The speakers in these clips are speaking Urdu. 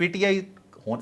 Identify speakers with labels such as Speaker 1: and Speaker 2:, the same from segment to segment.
Speaker 1: PTI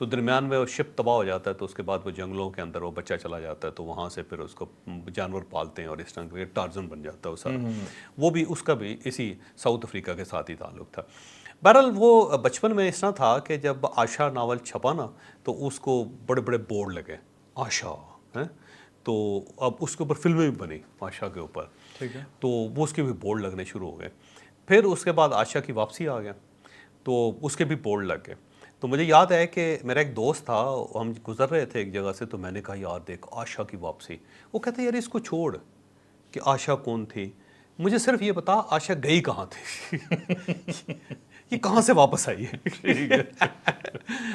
Speaker 2: تو درمیان میں وہ شپ تباہ ہو جاتا ہے تو اس کے بعد وہ جنگلوں کے اندر وہ بچہ چلا جاتا ہے تو وہاں سے پھر اس کو جانور پالتے ہیں اور اس طرح کے ٹارزن بن جاتا ہے وہ سارا. وہ بھی اس کا بھی اسی ساؤتھ افریقہ کے ساتھ ہی تعلق تھا. بہرحال وہ بچپن میں اس طرح تھا کہ جب آشا ناول چھپا نا تو اس کو بڑے بڑے بورڈ لگے آشا ہیں, تو اب اس کے اوپر فلمیں بھی بنی آشا کے اوپر.
Speaker 1: ٹھیک ہے.
Speaker 2: تو وہ اس کے بھی بورڈ لگنے شروع ہو گئے. پھر اس کے بعد آشا کی واپسی آ گیا تو اس کے بھی بورڈ لگ گئے. تو مجھے یاد ہے کہ میرا ایک دوست تھا, ہم گزر رہے تھے ایک جگہ سے تو میں نے کہا یار دیکھ آشا کی واپسی. وہ کہتے یار اس کو چھوڑ کہ آشا کون تھی, مجھے صرف یہ بتا آشا گئی کہاں تھی یہ کہاں سے واپس آئی ہے.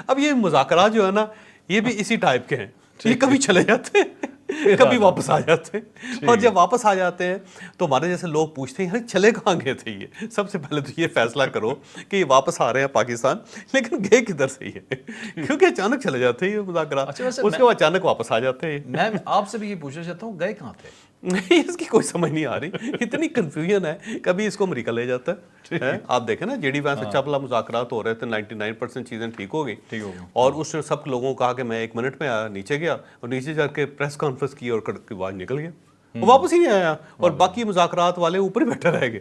Speaker 2: اب یہ مذاکرات جو ہے نا یہ بھی اسی ٹائپ کے ہیں, یہ کبھی چلے جاتے ہیں کبھی واپس آ جاتے ہیں, اور جب واپس آ جاتے ہیں تو ہمارے جیسے لوگ پوچھتے ہیں یار چلے کہاں گئے تھے یہ. سب سے پہلے تو یہ فیصلہ کرو کہ یہ واپس آ رہے ہیں پاکستان, لیکن گئے کدھر سے یہ, کیونکہ اچانک چلے جاتے ہیں یہ مذاکرات, اس کے بعد اچانک واپس آ جاتے ہیں.
Speaker 1: میں آپ سے بھی یہ پوچھنا چاہتا ہوں گئے کہاں تھے؟
Speaker 2: نہیں اس کی کوئی سمجھ نہیں آ رہی, اتنی کنفیوژن ہے. کبھی اس کو امریکہ لے جاتا ہے, آپ دیکھیں نا جے ڈی وینس اچھا بھلا مذاکرات ہو رہے تھے, 99% چیزیں ٹھیک ہو گئی, اور اس نے سب لوگوں کو کہا کہ میں 1 منٹ میں آیا, نیچے گیا اور نیچے جا کے پریس کانفرنس کی اور کڑک کی آواز نکل گیا, وہ واپس ہی نہیں آیا. اور باقی مذاکرات والے اوپر ہی بیٹھے رہ گئے.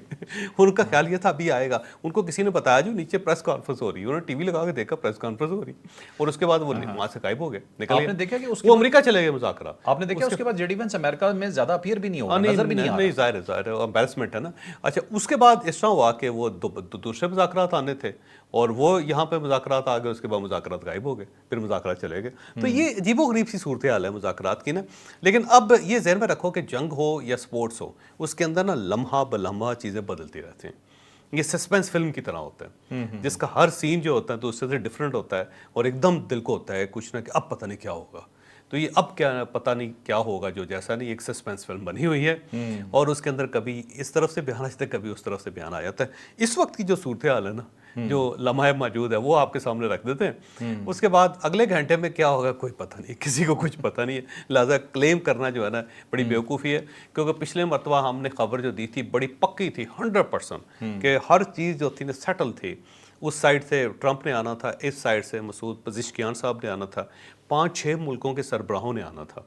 Speaker 2: ان کا خیال یہ تھا ابھی آئے گا, ان کو کسی نے بتایا جو نیچے پریس کانفرنس ہو رہی ہے, انہوں نے ٹی وی لگا کے دیکھا پریس کانفرنس ہو رہی, اور اس کے بعد وہ وہاں سے غائب ہو گئے, نکل گئے.
Speaker 1: دیکھا کہ
Speaker 2: وہ امریکہ چلے گئے مذاکرات.
Speaker 1: آپ نے دیکھا اس کے بعد جے ڈی وینس امریکہ میں زیادہ اپیئر بھی نہیں ہو رہا, نظر بھی نہیں آ رہا.
Speaker 2: نہیں ظاہر ہے امبیرسمنٹ ہے نا. اچھا اس کے بعد اس طرح ہوا کہ وہ دوسرے مذاکرات آنے تھے اور وہ یہاں پہ مذاکرات آ گئے, اس کے بعد مذاکرات غائب ہو گئے, پھر مذاکرات چلے گئے. تو یہ عجیب و غریب سی صورتحال ہے مذاکرات کی نا. لیکن اب یہ ذہن میں رکھو کہ جنگ ہو یا سپورٹس ہو, اس کے اندر نا لمحہ بلمحہ چیزیں بدلتی رہتی ہیں. یہ سسپینس فلم کی طرح ہوتا ہے جس کا ہر سین جو ہوتا ہے تو اس سے ڈفرینٹ ہوتا ہے, اور ایک دم دل کو ہوتا ہے کچھ نہ کہ اب پتہ نہیں کیا ہوگا. تو یہ اب کیا پتہ نہیں کیا ہوگا جو جیسا نہیں, ایک سسپینس فلم بنی ہوئی ہے, اور اس کے اندر کبھی اس طرف سے بیان آ جاتا ہے کبھی اس طرف سے بیان آ جاتا ہے. اس وقت کی جو صورتحال ہے نا, جو لمحہ موجود ہے وہ آپ کے سامنے رکھ دیتے ہیں. اس کے بعد اگلے گھنٹے میں کیا ہوگا کوئی پتہ نہیں, کسی کو کچھ پتہ نہیں ہے. لہٰذا کلیم کرنا جو ہے نا بڑی بیوقوفی ہے, کیونکہ پچھلے مرتبہ ہم نے خبر جو دی تھی بڑی پکی تھی 100% کہ ہر چیز جو تھی نا سیٹل تھی. اس سائڈ سے ٹرمپ نے آنا تھا, اس سائڈ سے مسعود پزشکیان صاحب نے آنا تھا, 5-6 ملکوں کے سربراہوں نے آنا تھا,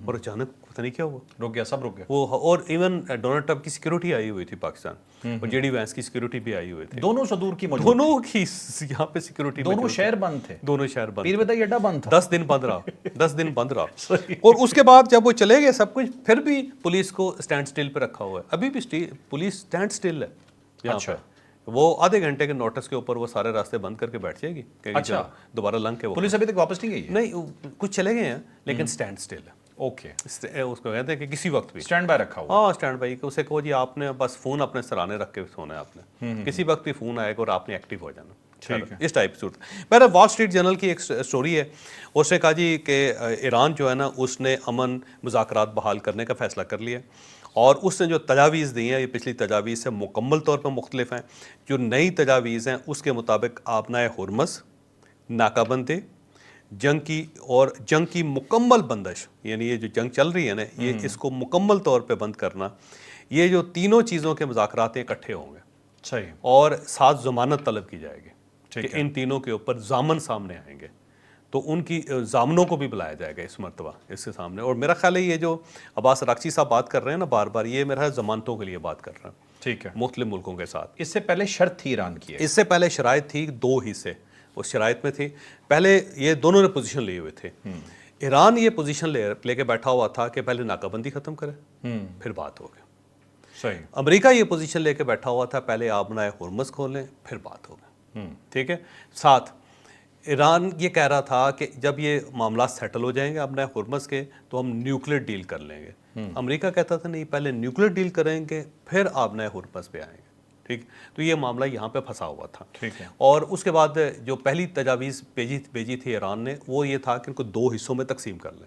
Speaker 2: اور اچانک پتہ نہیں کیا ہوا,
Speaker 1: رک گیا, سب رک گیا.
Speaker 2: وہ اور ایون ڈونلڈ ٹرمپ کی سیکیورٹی آئی ہوئی تھی پاکستان, اور جے ڈی وینس کی سیکیورٹی بھی آئی ہوئی تھی.
Speaker 1: دونوں صدور کی موجود,
Speaker 2: دونوں کی یہاں پہ سیکیورٹی,
Speaker 1: دونوں شہر بند تھے,
Speaker 2: دونوں شہر بند,
Speaker 1: پیر بتائی اڈا بند تھا,
Speaker 2: 10 دن بند رہا, 10 دن بند رہا. اور اس کے بعد جب وہ چلے گئے سب کچھ, پھر بھی پولیس کو اسٹینڈ سٹل پہ رکھا ہوا ہے. ابھی بھی پولیس اسٹینڈ سٹل ہے.
Speaker 1: اچھا,
Speaker 2: وہ آدھے گھنٹے کے نوٹس کے اوپر وہ سارے راستے بند کر کے بیٹھ جائے گی. اچھا, دوبارہ لنگ کے وہ
Speaker 1: پولیس ابھی تک واپس نہیں گئی ہے؟
Speaker 2: نہیں, کچھ چلے گئے ہیں لیکن اسٹینڈ سٹل ہے.
Speaker 1: اوکے,
Speaker 2: اس کو کہتے ہیں کہ کسی وقت بھی
Speaker 1: اسٹینڈ بائی رکھا ہوا.
Speaker 2: ہاں اسٹینڈ بائی, کہ اسے کہو جی آپ نے بس فون اپنے سرانے رکھ کے سونا ہے, آپ نے کسی وقت بھی فون آئے گا اور آپ نے ایکٹیو ہو جانا, اس ٹائپ کی صورت. پہلے وال اسٹریٹ جرنل کی ایک سٹوری ہے, اس نے کہا جی کہ ایران جو ہے نا اس نے امن مذاکرات بحال کرنے کا فیصلہ کر لیا, اور اس نے جو تجاویز دی ہیں یہ پچھلی تجاویز سے مکمل طور پر مختلف ہیں. جو نئی تجاویز ہیں اس کے مطابق آبنائے ہرمز, ناکہ بندی, جنگ کی مکمل بندش, یعنی یہ جو جنگ چل رہی ہے نا یہ اس کو مکمل طور پہ بند کرنا, یہ جو تینوں چیزوں کے مذاکرات اکٹھے ہوں گے.
Speaker 1: صحیح.
Speaker 2: اور ساتھ ضمانت طلب کی جائے گی کہ ان تینوں کے اوپر ضامن سامنے آئیں گے, تو ان کی ضامنوں کو بھی بلایا جائے گا اس مرتبہ اس کے سامنے. اور میرا خیال ہے یہ جو عباس راکچی صاحب بات کر رہے ہیں نا بار بار, یہ میرا ضمانتوں کے لیے بات کر رہے ہیں.
Speaker 1: ٹھیک ہے,
Speaker 2: مختلف ملکوں کے ساتھ.
Speaker 1: اس سے پہلے شرط تھی ایران کی,
Speaker 2: اس سے پہلے شرائط تھی 2 حصے, اس شرائط میں تھی پہلے یہ دونوں نے پوزیشن لیے ہوئے تھے. ایران یہ پوزیشن لے کے بیٹھا ہوا تھا کہ پہلے ناکہ بندی ختم کرے پھر بات ہوگی.
Speaker 1: صحیح.
Speaker 2: امریکہ یہ پوزیشن لے کے بیٹھا ہوا تھا پہلے آبنائے ہرمز کھولیں پھر بات ہوگی. ٹھیک ہے. ساتھ ایران یہ کہہ رہا تھا کہ جب یہ معاملات سیٹل ہو جائیں گے آبنائے ہرمز کے تو ہم نیوکلیر ڈیل کر لیں گے. امریکہ کہتا تھا نہیں, پہلے نیوکلیر ڈیل کریں گے پھر آبنائے ہرمز پہ آئیں گے. ٹھیک, تو یہ معاملہ یہاں پہ پھنسا ہوا تھا.
Speaker 1: ٹھیک ہے.
Speaker 2: اور اس کے بعد جو پہلی تجاویز بھیجی تھی ایران نے وہ یہ تھا کہ ان کو 2 حصوں میں تقسیم کر لیں.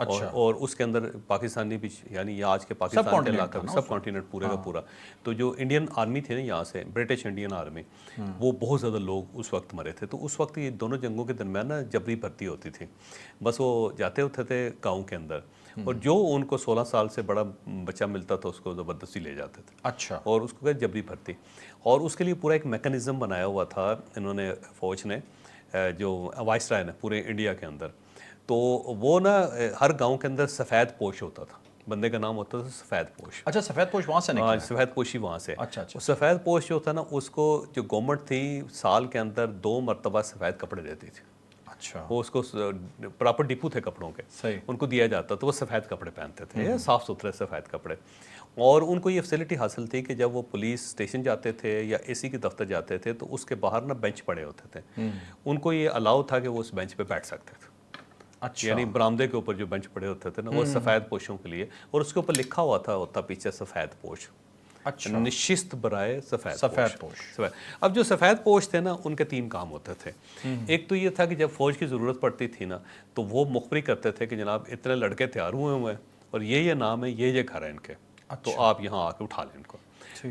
Speaker 2: اور اس کے اندر پاکستانی بھی، یعنی یہ آج کے پاکستان کے علاقہ میں سب کانٹیننٹ پورے کا پورا. تو جو انڈین آرمی تھی نا یہاں سے، برٹش انڈین آرمی، وہ بہت زیادہ لوگ اس وقت مرے تھے. تو اس وقت یہ دونوں جنگوں کے درمیان نا جبری بھرتی ہوتی تھی. بس وہ جاتے ہوتے تھے گاؤں کے اندر، اور جو ان کو 16 سال سے بڑا بچہ ملتا تھا اس کو زبردستی لے جاتے تھے.
Speaker 1: اچھا.
Speaker 2: اور اس کو کہتے جبری بھرتی. اور اس کے لیے پورا ایک میکانزم بنایا ہوا تھا انہوں نے، فوج نے، جو وائس رائے نے پورے انڈیا کے اندر. تو وہ نا ہر گاؤں کے اندر سفید پوش ہوتا تھا، بندے کا نام ہوتا تھا سفید پوش.
Speaker 1: اچھا، سفید پوش وہاں سے نکلا ہے؟
Speaker 2: سفید پوشی وہاں سے.
Speaker 1: اچھا اچھا.
Speaker 2: سفید پوش جو تھا نا، اس کو جو گورنمنٹ تھی سال کے اندر 2 مرتبہ سفید کپڑے دیتی تھی.
Speaker 1: اچھا.
Speaker 2: وہ اس کو پراپر ڈپو تھے کپڑوں کے،
Speaker 1: صحیح.
Speaker 2: ان کو دیا جاتا تو وہ سفید کپڑے پہنتے تھے، صاف ستھرے سفید کپڑے. اور ان کو یہ فیسلٹی حاصل تھی کہ جب وہ پولیس اسٹیشن جاتے تھے یا اے سی کے دفتر جاتے تھے تو اس کے باہر نا بینچ پڑے ہوتے تھے. ان کو یہ الاؤ تھا کہ وہ اس بینچ پہ بیٹھ سکتے تھے.
Speaker 1: اچھا.
Speaker 2: یعنی برآمدے کے اوپر جو بینچ پڑے ہوتے تھے نا، وہ سفید پوشوں کے لیے، اور اس کے اوپر لکھا ہوا ہوتا پیچھے سفید پوش.
Speaker 1: اچھا.
Speaker 2: نشست برائے
Speaker 1: سفید پوش.
Speaker 2: اب جو سفید پوش تھے نا، ان کے 3 کام ہوتے تھے. ایک تو یہ تھا کہ جب فوج کی ضرورت پڑتی تھی نا، تو وہ مخبری کرتے تھے کہ جناب اتنے لڑکے تیار ہوئے ہیں اور یہ نام ہے، یہ گھر ہے ان کے، تو آپ یہاں آ کے اٹھا لیں ان کو.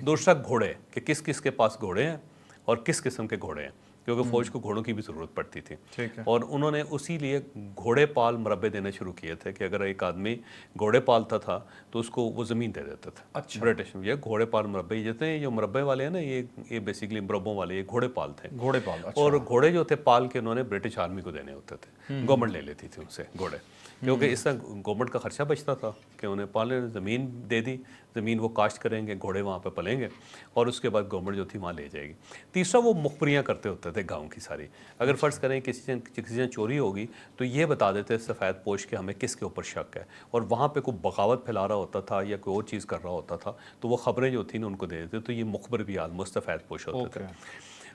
Speaker 2: دوسرا گھوڑے، کہ کس کس کے پاس گھوڑے ہیں اور کس قسم کے گھوڑے ہیں، کیونکہ فوج کو گھوڑوں کی بھی ضرورت پڑتی تھی. اور انہوں نے اسی لیے گھوڑے پال مربے دینے شروع کیے تھے کہ اگر ایک آدمی گھوڑے پالتا تھا تو اس کو وہ زمین دے دیتے تھے.
Speaker 1: اچھا.
Speaker 2: برٹش یہ گھوڑے پال مربے، جتنے جو مربے والے ہیں نا، یہ بیسیکلی مربوں والے یہ گھوڑے پال تھے.
Speaker 1: گھوڑے پال.
Speaker 2: اور گھوڑے جو تھے پال کے انہوں نے برٹش آرمی کو دینے ہوتے تھے. گورنمنٹ لے لیتی تھی ان سے گھوڑے، کیونکہ اس طرح گورنمنٹ کا خرچہ بچتا تھا کہ انہیں پالنے. زمین دے دی، زمین وہ کاشت کریں گے، گھوڑے وہاں پہ پلیں گے، اور اس کے بعد گورنمنٹ جو تھی وہاں لے جائے گی. تیسرا وہ مخبریاں کرتے ہوتے تھے گاؤں کی ساری. اگر فرض کریں کسی سے چوری ہوگی تو یہ بتا دیتے سفید پوش کے ہمیں کس کے اوپر شک ہے، اور وہاں پہ کوئی بغاوت پھیلا رہا ہوتا تھا یا کوئی اور چیز کر رہا ہوتا تھا تو وہ خبریں جو تھیں ان کو دے دیتے. تو یہ مخبر بھی آلموسٹ سفید پوش ہوتے تھے.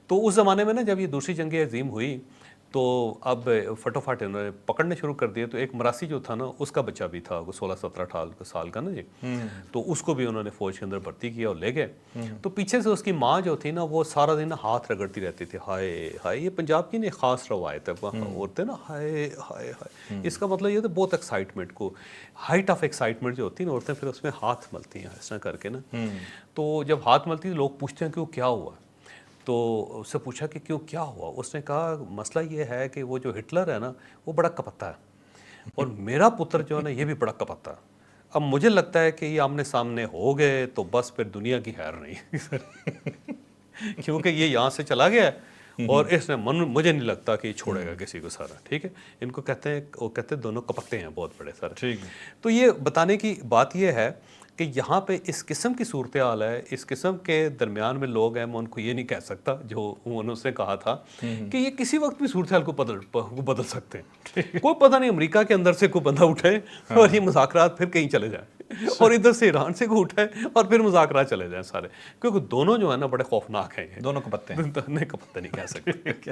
Speaker 2: تو اس زمانے میں نا جب یہ دوسری جنگ عظیم ہوئی تو اب فٹوفٹ انہوں نے پکڑنے شروع کر دیے. تو ایک مراسی جو تھا نا، اس کا بچہ بھی تھا 16-17 سال کا نا جی، تو اس کو بھی انہوں نے فوج کے اندر بھرتی کیا اور لے گئے. تو پیچھے سے اس کی ماں جو تھی نا، وہ سارا دن ہاتھ رگڑتی رہتی تھی. ہائے ہائے، یہ پنجاب کی نا خاص روایت ہے، عورتیں نا ہائے ہائے ہائے. اس کا مطلب یہ تھا بہت ایکسائٹمنٹ کو، ہائٹ آف ایکسائٹمنٹ جو ہوتی ہے نا، عورتیں پھر اس میں ہاتھ ملتی ہیں اس طرح کر کے نا. تو جب ہاتھ ملتی ہیں لوگ پوچھتے ہیں کہ وہ کیا ہوا. تو اس سے پوچھا کہ کیوں کیا ہوا. اس نے کہا مسئلہ یہ ہے کہ وہ جو ہٹلر ہے نا، وہ بڑا کپتا ہے، اور میرا پتر جو ہے نا یہ بھی بڑا کپتا ہے. اب مجھے لگتا ہے کہ یہ آمنے سامنے ہو گئے تو بس پھر دنیا کی خیر نہیں کیونکہ یہ یہاں سے چلا گیا ہے اور اس نے مجھے نہیں لگتا کہ یہ چھوڑے گا کسی کو سارا. ٹھیک ہے، ان کو کہتے ہیں، وہ کہتے ہیں دونوں کپتے ہیں بہت بڑے سارے.
Speaker 1: ٹھیک ہے.
Speaker 2: تو یہ بتانے کی بات یہ ہے کہ یہاں پہ اس قسم کی صورتحال ہے، اس قسم کے درمیان میں لوگ ہیں. میں ان کو یہ نہیں کہہ سکتا جو انہوں نے کہا تھا کہ یہ کسی وقت بھی صورتحال کو بدل سکتے ہیں. کوئی پتہ نہیں امریکہ کے اندر سے کوئی بندہ اٹھے اور یہ مذاکرات پھر کہیں چلے جائیں، اور ادھر سے ایران سے کوئی اٹھے اور پھر مذاکرات چلے جائیں سارے، کیونکہ دونوں جو ہے نا بڑے خوفناک ہیں.
Speaker 1: دونوں کو پتے ہیں.
Speaker 2: کپتے نہیں کہہ سکتے.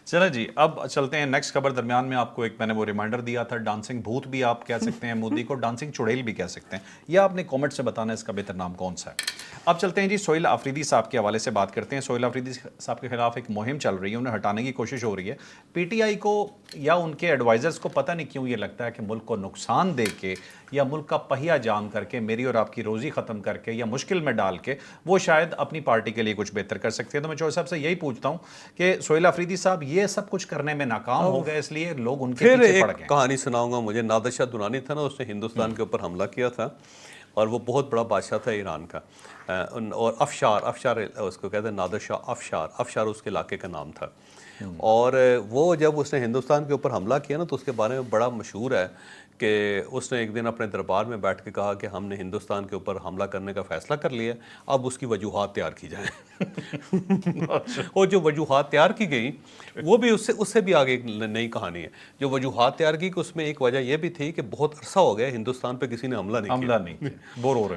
Speaker 1: چلیں جی، اب چلتے ہیں نیکسٹ خبر. درمیان میں آپ کو ایک میں نے وہ ریمائنڈر دیا تھا، ڈانسنگ بھوت بھی آپ کہہ سکتے ہیں مودی کو، ڈانسنگ چڑیل بھی کہہ سکتے ہیں. یا آپ نے کامنٹ سے بتانا ہے اس کا بہتر نام کون سا ہے. اب چلتے ہیں جی، سہیل آفریدی صاحب کے حوالے سے بات کرتے ہیں. سہیل آفریدی صاحب کے خلاف ایک مہم چل رہی ہے، انہیں ہٹانے کی کوشش ہو رہی ہے. پی ٹی آئی کو یا ان کے ایڈوائزرز کو پتہ نہیں کیوں یہ لگتا ہے کہ ملک کو نقصان دے کے یا ملک کا پہیہ جام کر کے، میری اور آپ کی روزی ختم کر کے یا مشکل میں ڈال کے وہ شاید اپنی پارٹی کے لیے کچھ بہتر کر سکتے ہیں. تو میں چوہے صاحب سے یہی پوچھتا ہوں کہ سہیل آفریدی صاحب یہ سب کچھ کرنے میں ناکام ہو گئے، اس لیے لوگ ان کے پیچھے پڑ گئے.
Speaker 2: ایک کہانی سناؤں گا. مجھے نادر شاہ درانی تھا نا، اس نے ہندوستان کے اوپر حملہ کیا تھا، اور وہ بہت بڑا بادشاہ تھا ایران کا. اور افشار اس کو کہتے ہیں، نادر شاہ افشار اس کے علاقے کا نام تھا. اور وہ جب اس نے ہندوستان کے اوپر حملہ کیا نا، تو اس کے بارے میں بڑا مشہور ہے کہ اس نے ایک دن اپنے دربار میں بیٹھ کے کہا کہ ہم نے ہندوستان کے اوپر حملہ کرنے کا فیصلہ کر لیا، اب اس کی وجوہات تیار کی جائیں. اور جو وجوہات تیار کی گئی وہ بھی اس سے بھی آگے ایک نئی کہانی ہے. جو وجوہات تیار کی کہ اس میں ایک وجہ یہ بھی تھی کہ بہت عرصہ ہو گیا ہندوستان پہ کسی نے حملہ نہیں کیا،
Speaker 1: بور ہو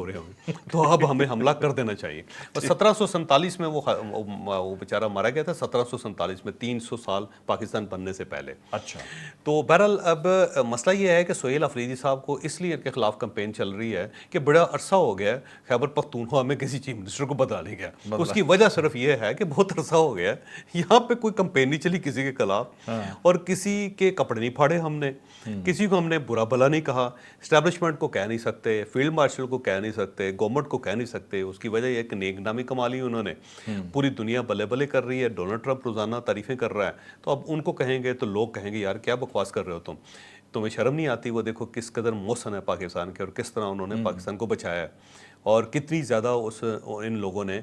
Speaker 1: رہے ہوں
Speaker 2: تو اب ہمیں حملہ کر دینا چاہیے. اور 1747 میں وہ بیچارہ مارا گیا تھا، 1747 میں، 300 سال پاکستان بننے سے پہلے.
Speaker 1: اچھا.
Speaker 2: تو بہرحال اب مسئلہ یہ یہ ہے کہ سہیل افریدی صاحب کو اس لیے ان کے خلاف کمپین چل رہی ہے کہ بڑا عرصہ ہو گیا ہے خیبر پختونخوا میں کسی چیف منسٹر کو بدلا نہیں گیا. اس کی وجہ صرف یہ ہے کہ بہت عرصہ ہو گیا ہے یہاں پہ کوئی کمپین نہیں چلی کسی کے خلاف, اور کسی کے کپڑے نہیں پھاڑے ہم نے, کسی کو ہم نے برا بھلا نہیں کہا, اسٹیبلشمنٹ کو کہہ نہیں سکتے, فیلڈ مارشل کو کہہ نہیں سکتے, گورنمنٹ کو کہہ نہیں سکتے. اس کی وجہ یہ کہ نیک نامی کما لی انہوں نے, پوری دنیا بلے بلے کر رہی ہے, ڈونلڈ ٹرمپ روزانہ تعریفیں کر رہا ہے, تو اب ان کو کہیں گے تو لوگ کہیں گے یار کیا بکواس کر رہے ہو تمہیں شرم نہیں آتی. وہ دیکھو کس قدر محسن ہے پاکستان کے اور کس طرح انہوں نے پاکستان کو بچایا ہے, اور کتنی زیادہ ان لوگوں نے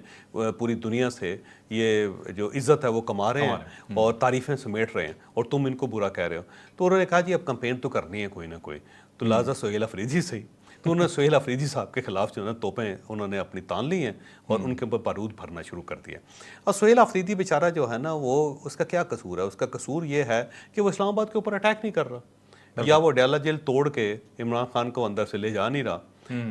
Speaker 2: پوری دنیا سے یہ جو عزت ہے وہ کما رہے ہیں اور تعریفیں سمیٹ رہے ہیں, اور تم ان کو برا کہہ رہے ہو. تو انہوں نے کہا جی اب کمپین تو کرنی ہے کوئی نہ کوئی, تو لہٰذا سہیل افریدی سے ہی, تو انہوں نے سہیل افریدی صاحب کے خلاف جو ہے نا توپیں انہوں نے اپنی تان لی ہیں اور ان کے اوپر بارود بھرنا شروع کر دیا. اور سہیل افریدی بیچارہ جو ہے نا وہ اس کا کیا قصور ہے؟ اس کا قصور یہ ہے کہ وہ اسلام آباد کے اوپر اٹیک نہیں کر رہا, یا وہ ڈیالہ جیل توڑ کے عمران خان کو اندر سے لے جا نہیں رہا,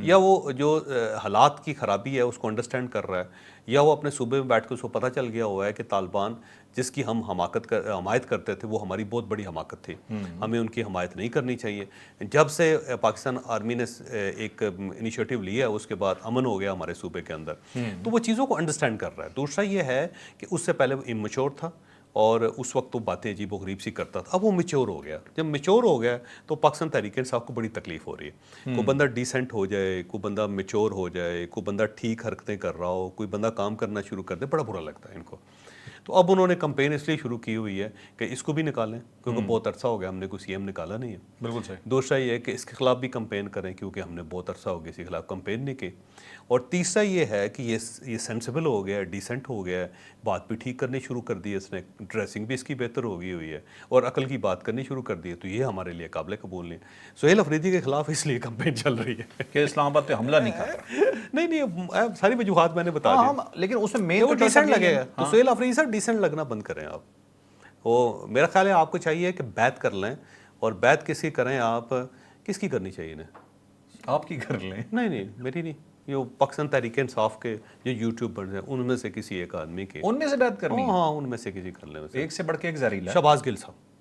Speaker 2: یا وہ جو حالات کی خرابی ہے اس کو انڈرسٹینڈ کر رہا ہے, یا وہ اپنے صوبے میں بیٹھ کے اس کو پتہ چل گیا ہوا ہے کہ طالبان جس کی ہم حمایت کرتے تھے وہ ہماری بہت بڑی حماقت تھی, ہمیں ان کی حمایت نہیں کرنی چاہیے. جب سے پاکستان آرمی نے ایک انیشیٹو لیا اس کے بعد امن ہو گیا ہمارے صوبے کے اندر, تو وہ چیزوں کو انڈرسٹینڈ کر رہا ہے. دوسرا یہ ہے کہ اس سے پہلے وہ امچور تھا اور اس وقت تو باتیں عجیب و غریب سی کرتا تھا. اب وہ میچور ہو گیا, جب میچور ہو گیا تو پاکستان تحریک انصاف کو بڑی تکلیف ہو رہی ہے. کوئی بندہ ڈیسنٹ ہو جائے, کوئی بندہ میچور ہو جائے, کوئی بندہ ٹھیک حرکتیں کر رہا ہو, کوئی بندہ کام کرنا شروع کر دے, بڑا برا لگتا ہے ان کو. تو اب انہوں نے کمپین اس لیے شروع کی ہوئی ہے کہ اس کو بھی نکالیں, کیونکہ بہت عرصہ ہو گیا ہم نے کوئی سی ایم نکالا نہیں ہے.
Speaker 1: بالکل صحیح.
Speaker 2: دوسرا یہ ہے کہ اس کے خلاف بھی کمپین کریں کیونکہ ہم نے بہت عرصہ ہو گیا اس کے خلاف کمپین نہیں کی. اور تیسرا یہ ہے کہ یہ سینسیبل ہو گیا ہے, ڈیسنٹ ہو گیا ہے, بات بھی ٹھیک کرنی شروع کر دی ہے اس نے, ڈریسنگ بھی اس کی بہتر ہو گئی ہوئی ہے, اور عقل کی بات کرنی شروع کر دی ہے. تو یہ ہمارے لیے قابل قبول نہیں. سہیل افریدی کے خلاف اس لیے کمپین چل رہی ہے
Speaker 1: کہ اسلام آباد پہ حملہ نہیں کر رہا.
Speaker 2: نہیں ساری وجوہات میں نے بتا دی,
Speaker 1: لیکن اس میں مین
Speaker 2: وہ ڈیسنٹ لگے گا. تو سہیل افریدی صاحب ڈیسنٹ لگنا بند کریں آپ. وہ میرا خیال ہے آپ کو چاہیے کہ بیعت کر لیں, اور بیعت کس کی کریں آپ, کس کی کرنی چاہیے انہیں؟
Speaker 1: آپ کی کر لیں.
Speaker 2: نہیں میری نہیں, یہ پاکستان تحریک انصاف کے جو یوٹیوبرز ہیں ان میں سے کسی ایک آدمی کے,
Speaker 1: ان میں سے بیعت کرنی ہے.
Speaker 2: ہاں ان میں سے کسی کر لیں.
Speaker 1: ایک سے بڑھ کے ایک زہریلا ہے.
Speaker 2: شہباز گل صاحب,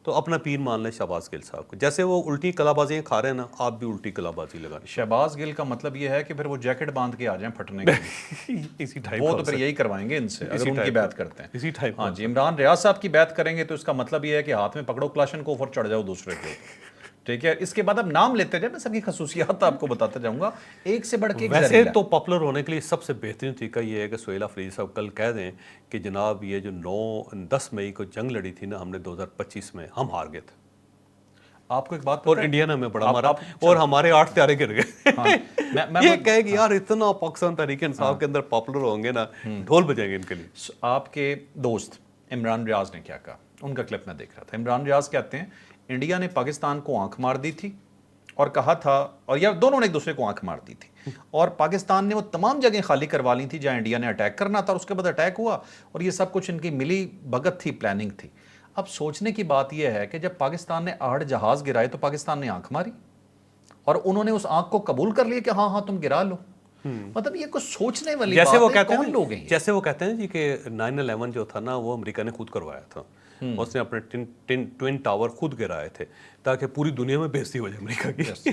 Speaker 2: تو اپنا پیر مان لیں شہباز گل صاحب کو. جیسے وہ الٹی کلا بازیاں کھا رہے ہیں نا, آپ بھی الٹی کلا بازی لگائیں.
Speaker 1: شہباز گل کا مطلب یہ ہے کہ پھر وہ جیکٹ باندھ کے آ جائیں پھٹنے کے.
Speaker 2: اسی ٹائپ
Speaker 1: وہ تو پھر یہی کروائیں گے ان سے اگر ان کی بیعت کرتے ہیں.
Speaker 2: اسی ٹائپ.
Speaker 1: ہاں جی, عمران ریاض صاحب کی بیعت کریں گے تو اس کا مطلب یہ ہے کہ ہاتھ میں پکڑو کلاشن کو اوپر چڑھ جاؤ دوسرے کے. ٹھیک ہے, اس کے بعد اب نام لیتے جائیں, میں سب کی خصوصیات آپ کو بتاتا جاؤں گا. ایک سے بڑھ کے ایک
Speaker 2: ویسے تو پاپولر ہونے کے لیے سب سے بہترین طریقہ یہ ہے کہ سہیل افریدی صاحب کل کہہ دیں کہ جناب یہ جو 10 مئی کو جنگ لڑی تھی نا ہم نے 2025 میں, ہم ہار گئے تھے.
Speaker 1: آپ کو ایک بات
Speaker 2: اور انڈیا نے ہمیں بڑا مارا اور ہمارے 8 پیارے گر گئے. یہ کہے کہ یار اتنا پاکستان تحریک انصاف کے اندر پاپولر ہوں گے نا, ڈھول بجائیں گے ان کے لیے.
Speaker 1: آپ کے دوست عمران ریاض نے کیا کہا, ان کا کلپ میں دیکھ رہا تھا. عمران ریاض کہتے ہیں انڈیا نے پاکستان کو آنکھ مار دی تھی اور کہا تھا, اور یا دونوں نے ایک دوسرے کو آنکھ مار دی تھی, اور پاکستان نے وہ تمام جگہیں خالی کروا لی تھی جہاں انڈیا نے اٹیک کرنا تھا, اور اس کے بعد اٹیک ہوا, اور یہ سب کچھ ان کی ملی بھگت تھی, پلاننگ تھی. اب سوچنے کی بات یہ ہے کہ جب پاکستان نے 8 جہاز گرائے تو پاکستان نے آنکھ ماری, اور انہوں نے اس آنکھ کو قبول کر لیا کہ ہاں تم گرا لو. مطلب یہ کچھ سوچنے والی بات ہے. کون لوگ ہیں
Speaker 2: جیسے وہ کہتے ہیں جی کہ 9/11 جو تھا نا وہ امریکہ نے خود کروایا تھا, اس نے اپنے ٹوین ٹاور خود گرائے تھے تاکہ پوری دنیا میں بےزتی ہو جائے امریکہ کی.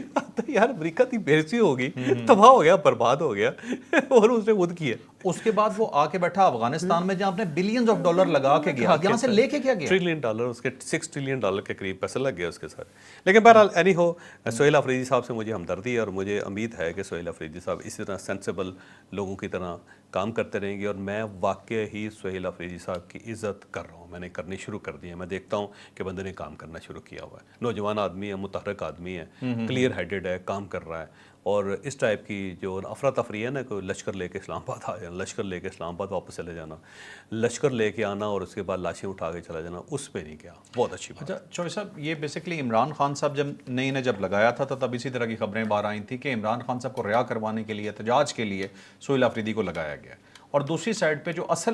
Speaker 2: یار امریکہ کی بےزتی ہوگی, تباہ ہو گیا, برباد ہو گیا, اور اس نے خود کیا.
Speaker 1: اس کے بعد وہ آ کے بیٹھا افغانستان میں جہاں اپنے بلینز آف ڈالر لگا کے گیا, یہاں سے لے کے کیا گیا؟
Speaker 2: $1 ٹریلین, اس کے $6 ٹریلین کے قریب پیسے لگ گیا اس کے ساتھ. لیکن بہرحال اینی ہو, سہیل افریدی صاحب سے مجھے ہمدردی ہے, اور مجھے امید ہے کہ سہیل افریدی صاحب اسی طرح سینسیبل لوگوں کی طرح کام کرتے رہیں گے. اور میں واقع ہی سہیل افریدی صاحب کی عزت کر رہا ہوں, میں نے کرنی شروع کر دی ہے. میں دیکھتا ہوں کہ بندے نے کام کرنا شروع کیا ہوا ہے, نوجوان آدمی ہے, متحرک آدمی ہے, کلیئر ہیڈڈ ہے, کام کر رہا ہے. اور اس ٹائپ کی جو افراتفری ہے نا, کوئی لشکر لے کے اسلام آباد آ جانا, لشکر لے کے اسلام آباد واپس چلے جانا, لشکر لے کے آنا اور اس کے بعد لاشیں اٹھا کے چلا جانا, اس پہ نہیں کیا. بہت اچھی بات.
Speaker 1: اچھا چوہے صاحب, یہ بیسکلی عمران خان صاحب جب نے جب لگایا تھا تب اسی طرح کی خبریں باہر آئی تھیں کہ عمران خان صاحب کو رہا کروانے کے لیے, احتجاج کے لیے سہیل افریدی کو لگایا گیا. اور دوسری سائڈ پہ جو اصل